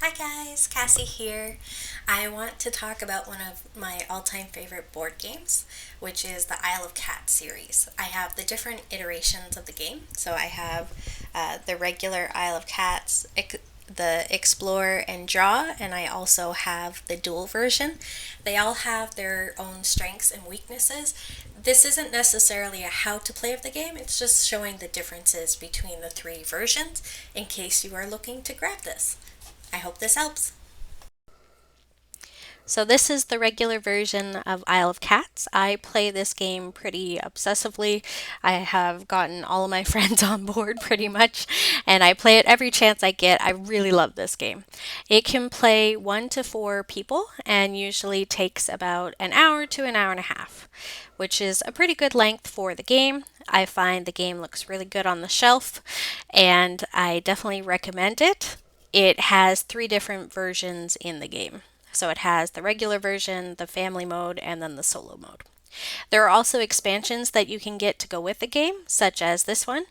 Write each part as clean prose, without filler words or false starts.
Hi guys, Cassie here. I want to talk about one of my all-time favorite board games, which is the Isle of Cats series. I have the different iterations of the game. So I have the regular Isle of Cats, the Explore and Draw, and I also have the Duel version. They all have their own strengths and weaknesses. This isn't necessarily a how to play of the game, it's just showing the differences between the three versions in case you are looking to grab this. I hope this helps. So this is the regular version of Isle of Cats. I play this game pretty obsessively. I have gotten all of my friends on board pretty much, and I play it every chance I get. I really love this game. It can play 1 to 4 people and usually takes about an hour to an hour and a half, which is a pretty good length for the game. I find the game looks really good on the shelf, and I definitely recommend it. It has 3 different versions in the game. So it has the regular version, the family mode, and then the solo mode. There are also expansions that you can get to go with the game, such as this one.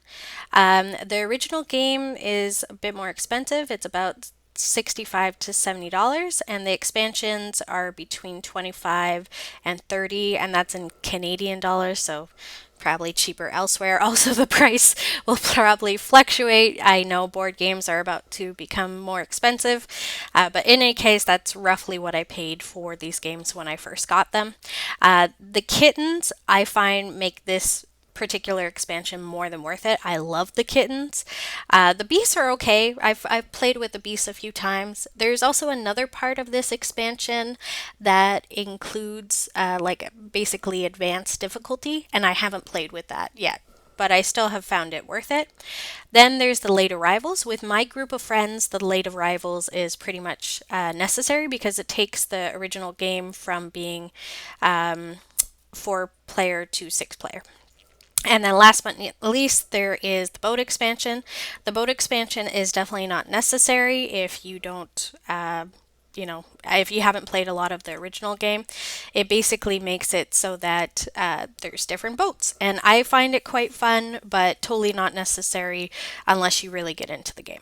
The original game is a bit more expensive. It's about $65 to $70, and the expansions are between 25 and 30, and that's in Canadian dollars, so probably cheaper elsewhere. Also, the price will probably fluctuate. I know board games are about to become more expensive, but in any case, that's roughly what I paid for these games when I first got them. The kittens, I find, make this particular expansion more than worth it. I love the kittens. The beasts are okay. I've played with the beasts a few times. There's also another part of this expansion that includes like basically advanced difficulty, and I haven't played with that yet. But I still have found it worth it. Then there's the late arrivals. With my group of friends, the late arrivals is pretty much necessary because it takes the original game from being 4 player to 6 player. And then last but not least, there is the boat expansion. The boat expansion is definitely not necessary if you don't, if you haven't played a lot of the original game. It basically makes it so that there's different boats. And I find it quite fun, but totally not necessary unless you really get into the game.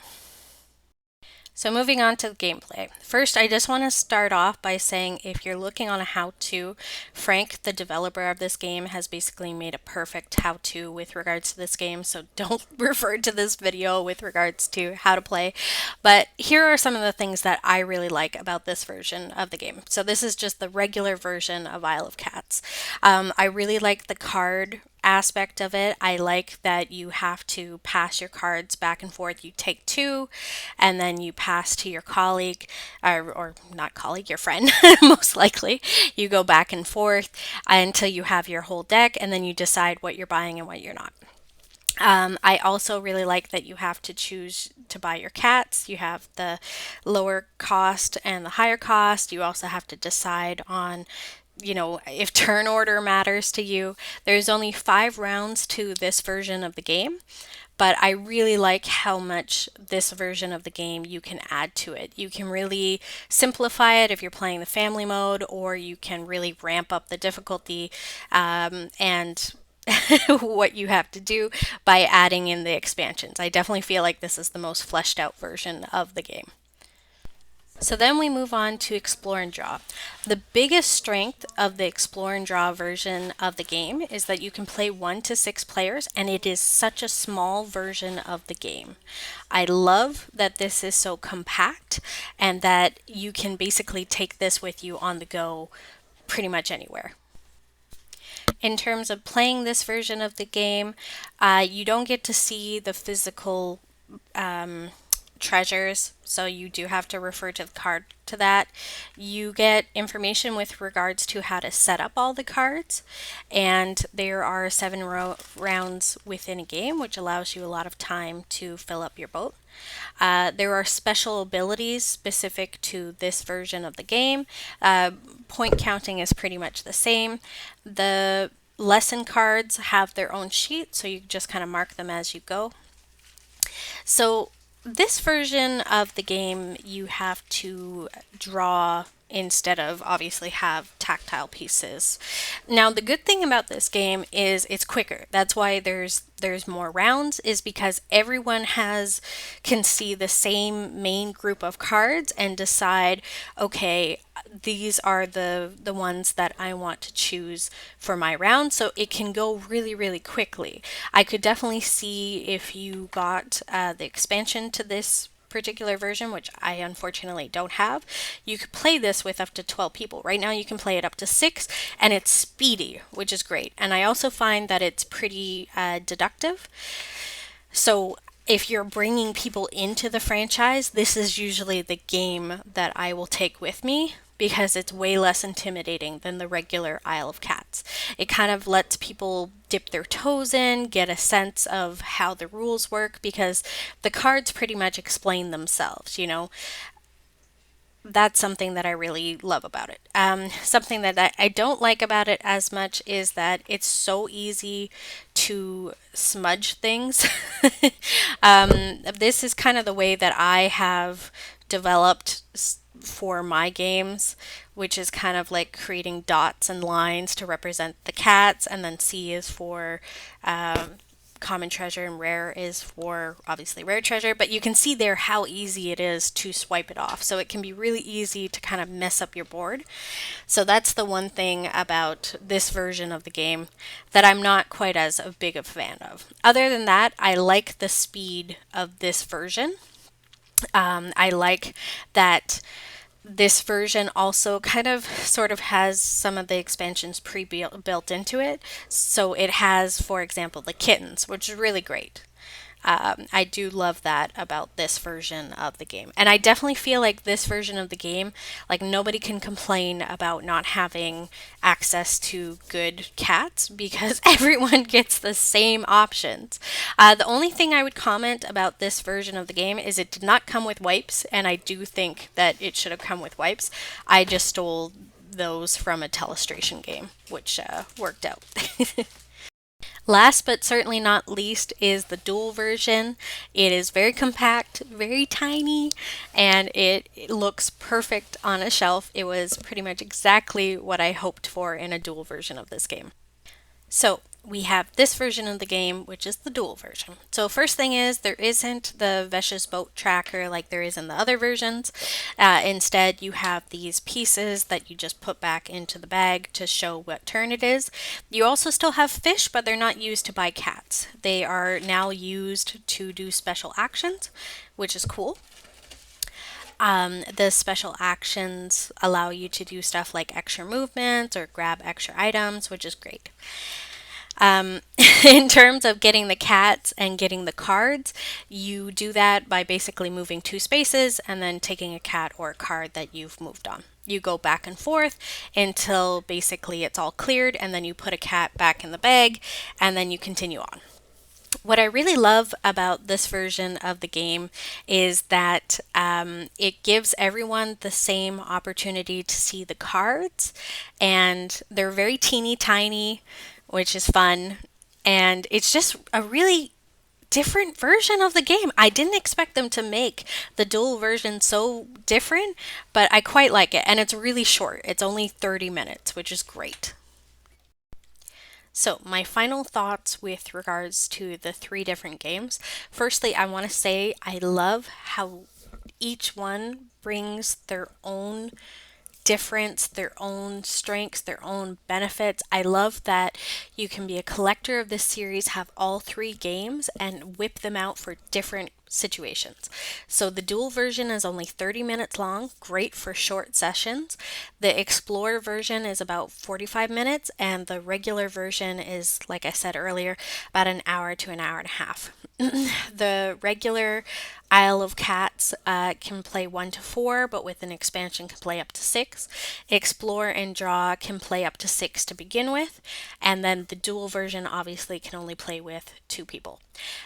So moving on to the gameplay. First, I just want to start off by saying if you're looking on a how-to, Frank, the developer of this game, has basically made a perfect how-to with regards to this game, so don't refer to this video with regards to how to play. But here are some of the things that I really like about this version of the game. So this is just the regular version of Isle of Cats. I really like the card aspect of it. I like that you have to pass your cards back and forth. You take 2 and then you pass to your colleague, or not colleague, your friend, most likely. You go back and forth until you have your whole deck, and then you decide what you're buying and what you're not. I also really like that you have to choose to buy your cats. You have the lower cost and the higher cost. You also have to decide on if turn order matters to you. There's only 5 rounds to this version of the game, but I really like how much this version of the game you can add to it. You can really simplify it if you're playing the family mode, or you can really ramp up the difficulty and what you have to do by adding in the expansions. I definitely feel like this is the most fleshed out version of the game. So then we move on to Explore and Draw. The biggest strength of the Explore and Draw version of the game is that you can play 1 to 6 players, and it is such a small version of the game. I love that this is so compact and that you can basically take this with you on the go pretty much anywhere. In terms of playing this version of the game, you don't get to see the physical treasures, so you do have to refer to the card to that. You get information with regards to how to set up all the cards, and there are 7 rounds within a game, which allows you a lot of time to fill up your boat. There are special abilities specific to this version of the game. Point counting is pretty much the same. The lesson cards have their own sheet, so you just kind of mark them as you go. So this version of the game, you have to draw instead of obviously have tactile pieces. Now, the good thing about this game is it's quicker. That's why there's more rounds, is because everyone can see the same main group of cards and decide, okay, these are the ones that I want to choose for my round, so it can go really, really quickly. I could definitely see if you got the expansion to this particular version, which I unfortunately don't have, you could play this with up to 12 people. Right now you can play it up to 6, and it's speedy, which is great. And I also find that it's pretty deductive. So if you're bringing people into the franchise, this is usually the game that I will take with me because it's way less intimidating than the regular Isle of Cats. It kind of lets people dip their toes in, get a sense of how the rules work, because the cards pretty much explain themselves, you know. That's something that I really love about it. Something that I don't like about it as much is that it's so easy to smudge things. This is kind of the way that I have developed for my games, which is kind of like creating dots and lines to represent the cats, and then C is for common treasure, and rare is for obviously rare treasure, but you can see there how easy it is to swipe it off. So it can be really easy to kind of mess up your board. So that's the one thing about this version of the game that I'm not quite as a big a fan of. Other than that, I like the speed of this version. I like that this version also kind of sort of has some of the expansions pre-built into it. So it has, for example, the kittens, which is really great. I do love that about this version of the game. And I definitely feel like this version of the game, like nobody can complain about not having access to good cats because everyone gets the same options. The only thing I would comment about this version of the game is it did not come with wipes, and I do think that it should have come with wipes. I just stole those from a Telestration game, which worked out. Last but certainly not least is the Duel version. It is very compact, very tiny, and it looks perfect on a shelf. It was pretty much exactly what I hoped for in a Duel version of this game. So we have this version of the game, which is the Duel version. So first thing is, there isn't the Vesh's boat tracker like there is in the other versions. Instead, you have these pieces that you just put back into the bag to show what turn it is. You also still have fish, but they're not used to buy cats. They are now used to do special actions, which is cool. The special actions allow you to do stuff like extra movements or grab extra items, which is great. In terms of getting the cats and getting the cards, you do that by basically moving 2 spaces and then taking a cat or a card that you've moved on. You go back and forth until basically it's all cleared, and then you put a cat back in the bag, and then you continue on. What I really love about this version of the game is that it gives everyone the same opportunity to see the cards, and they're very teeny tiny, which is fun. And it's just a really different version of the game. I didn't expect them to make the Duel version so different, but I quite like it. And it's really short. It's only 30 minutes, which is great. So, my final thoughts with regards to the 3 different games. Firstly, I want to say I love how each one brings their own difference, their own strengths, their own benefits. I love that you can be a collector of this series, have all 3 games, and whip them out for different situations. So the Duel version is only 30 minutes long, great for short sessions. The Explorer version is about 45 minutes, and the regular version is, like I said earlier, about an hour to an hour and a half. The regular Isle of Cats can play 1 to 4, but with an expansion can play up to 6. Explore and Draw can play up to 6 to begin with, and then the Duel version obviously can only play with 2 people.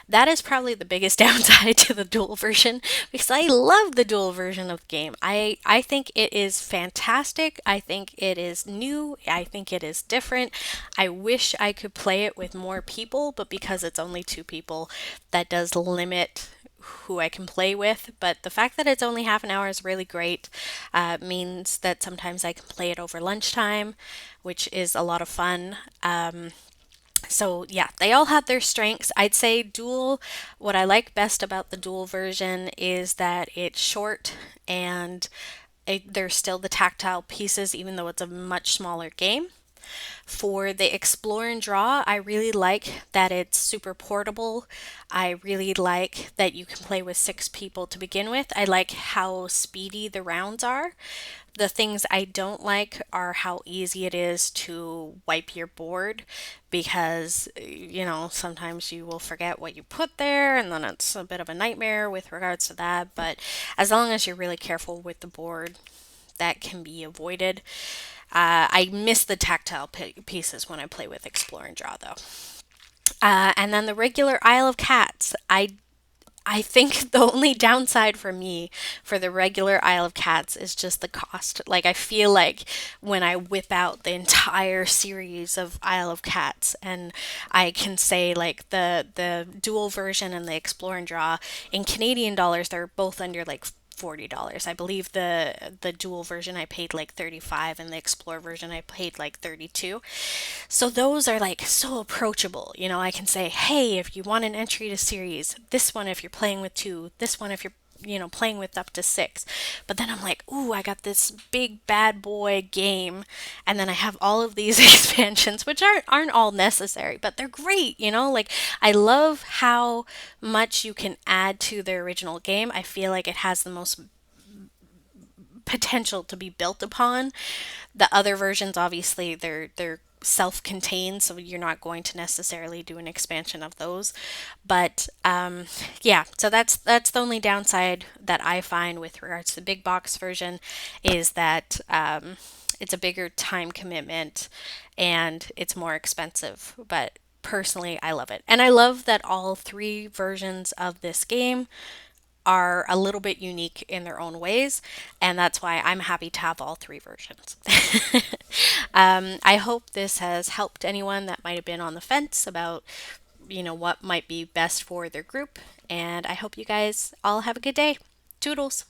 That is probably the biggest downside to the Duel version, because I love the Duel version of the game. I think it is fantastic. I think it is new. I think it is different. I wish I could play it with more people, but because it's only 2 people, that does limit who I can play with, but the fact that it's only half an hour is really great. Means that sometimes I can play it over lunchtime, which is a lot of fun. So yeah, they all have their strengths. I'd say Duel, what I like best about the Duel version is that it's short and there's still the tactile pieces, even though it's a much smaller game. For the explore and draw, I really like that it's super portable. I really like that you can play with 6 people to begin with. I like how speedy the rounds are. The things I don't like are how easy it is to wipe your board because, sometimes you will forget what you put there and then it's a bit of a nightmare with regards to that. But as long as you're really careful with the board, that can be avoided. I miss the tactile pieces when I play with Explore and Draw, though. And then the regular Isle of Cats. I think the only downside for me for the regular Isle of Cats is just the cost. Like, I feel like when I whip out the entire series of Isle of Cats and I can say, like, the dual version and the Explore and Draw, in Canadian dollars, they're both under like $40. I believe the dual version I paid like 35 and the Explore version I paid like 32. So those are like so approachable. I can say, "Hey, if you want an entry to series, this one if you're playing with 2, this one if you're playing with up to 6." But then I'm like, "Ooh, I got this big bad boy game." And then I have all of these expansions which aren't all necessary, but they're great. Like, I love how much you can add to the original game. I feel like it has the most potential to be built upon. The other versions, obviously, they're self-contained, so you're not going to necessarily do an expansion of those. But yeah, so that's the only downside that I find with regards to the big box version is that it's a bigger time commitment and it's more expensive. But personally, I love it, and I love that all 3 versions of this game are a little bit unique in their own ways, and that's why I'm happy to have all 3 versions. I hope this has helped anyone that might have been on the fence about, what might be best for their group, and I hope you guys all have a good day. Toodles!